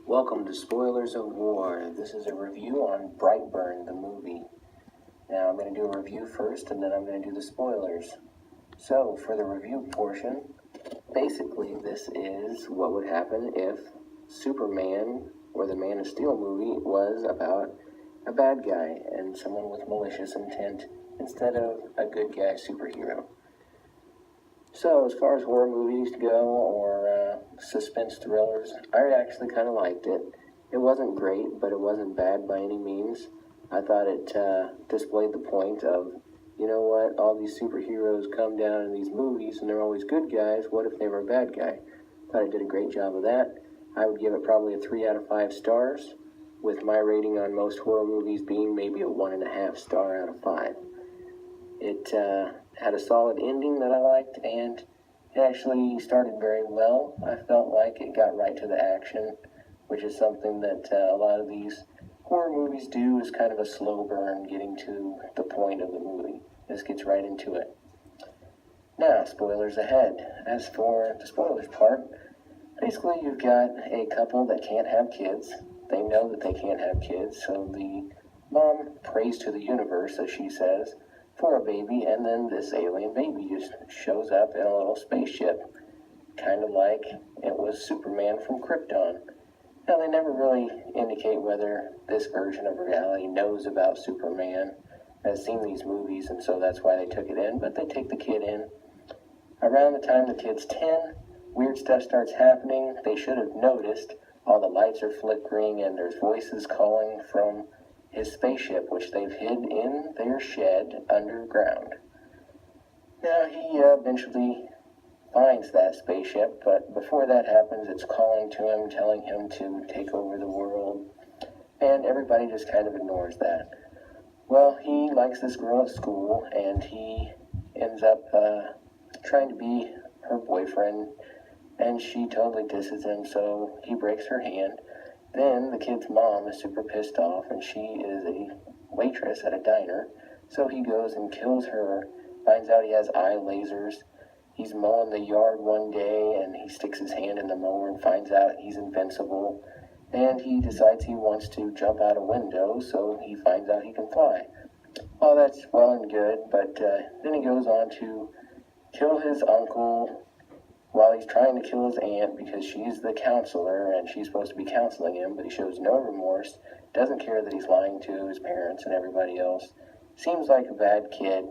Welcome to Spoilers of War. This is a review on Brightburn, the movie. Now, I'm going to do a review first, and then I'm going to do the spoilers. So, for the review portion, basically this is what would happen if Superman, or the Man of Steel movie, was about a bad guy and someone with malicious intent instead of a good guy superhero. So, as far as horror movies go, or suspense thrillers, I actually kind of liked it. It wasn't great, but it wasn't bad by any means. I thought it displayed the point of, you know what, all these superheroes come down in these movies and they're always good guys. What if they were a bad guy? Thought it did a great job of that. I would give it probably a 3 out of 5 stars, with my rating on most horror movies being maybe a 1.5 star out of 5. It had a solid ending that I liked, and it actually started very well. I felt like it got right to the action, which is something that a lot of these horror movies do, is kind of a slow burn getting to the point of the movie. This gets right into it. Now, spoilers ahead. As for the spoilers part, basically you've got a couple that can't have kids. They know that they can't have kids, so the mom prays to the universe, as she says, for a baby, and then this alien baby just shows up in a little spaceship, kind of like it was Superman from Krypton. Now, they never really indicate whether this version of reality knows about Superman, has seen these movies, and so that's why they took it in, but they take the kid in. Around the time the kid's 10, weird stuff starts happening. They should have noticed all the lights are flickering and there's voices calling from his spaceship, which they've hid in their shed underground. Now, he eventually finds that spaceship, but before that happens, it's calling to him, telling him to take over the world, and everybody just kind of ignores that. Well, he likes this girl at school, and he ends up trying to be her boyfriend, and she totally disses him, so he breaks her hand. Then the kid's mom is super pissed off, and she is a waitress at a diner, so he goes and kills her, finds out he has eye lasers. He's mowing the yard one day, and he sticks his hand in the mower and finds out he's invincible, and he decides he wants to jump out a window, so he finds out he can fly. All that's well and good, but then he goes on to kill his uncle while he's trying to kill his aunt, because she's the counselor and she's supposed to be counseling him, but he shows no remorse, doesn't care that he's lying to his parents and everybody else. Seems like a bad kid.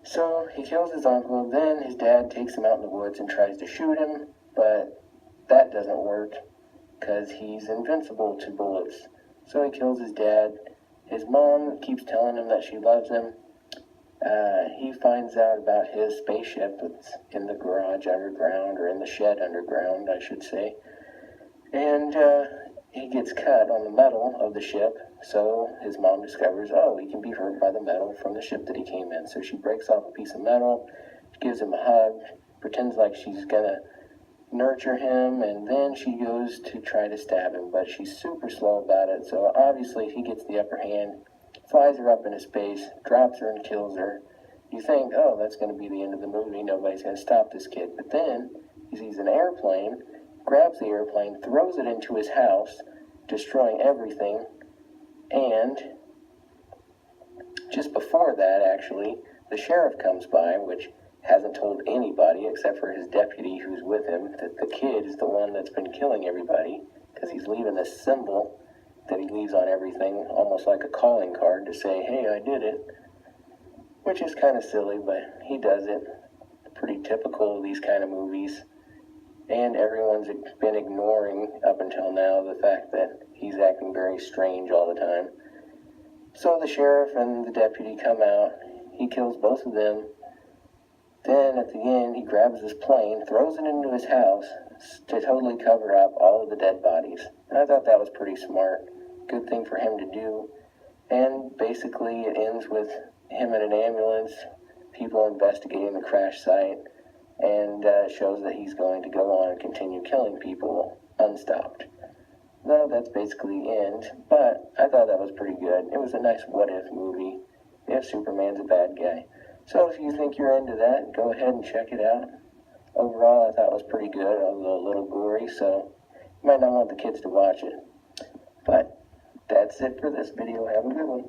So he kills his uncle, then his dad takes him out in the woods and tries to shoot him, but that doesn't work because he's invincible to bullets. So he kills his dad. His mom keeps telling him that she loves him. He finds out about his spaceship that's in the garage underground, or in the shed underground, I should say. And he gets cut on the metal of the ship, so his mom discovers, oh, he can be hurt by the metal from the ship that he came in. So she breaks off a piece of metal, gives him a hug, pretends like she's gonna nurture him, and then she goes to try to stab him, but she's super slow about it, so obviously he gets the upper hand, flies her up into space, drops her and kills her. You think, oh, that's going to be the end of the movie, nobody's going to stop this kid. But then he sees an airplane, grabs the airplane, throws it into his house, destroying everything. And just before that, actually, the sheriff comes by, which hasn't told anybody except for his deputy who's with him, that the kid is the one that's been killing everybody, because he's leaving this symbol that he leaves on everything, almost like a calling card to say, hey, I did it. Which is kind of silly, but he does it. Pretty typical of these kind of movies. And everyone's been ignoring, up until now, the fact that he's acting very strange all the time. So the sheriff and the deputy come out. He kills both of them. Then at the end, he grabs this plane, throws it into his house to totally cover up all of the dead bodies. And I thought that was pretty smart. Good thing for him to do. And basically it ends with him in an ambulance, people investigating the crash site, and shows that he's going to go on and continue killing people unstopped. No, that's basically the end, but I thought that was pretty good. It was a nice what-if movie, if Superman's a bad guy. So if you think you're into that, go ahead and check it out. Overall, I thought it was pretty good, although a little gory, so Might not want the kids to watch it. But that's it for this video. Have a good one.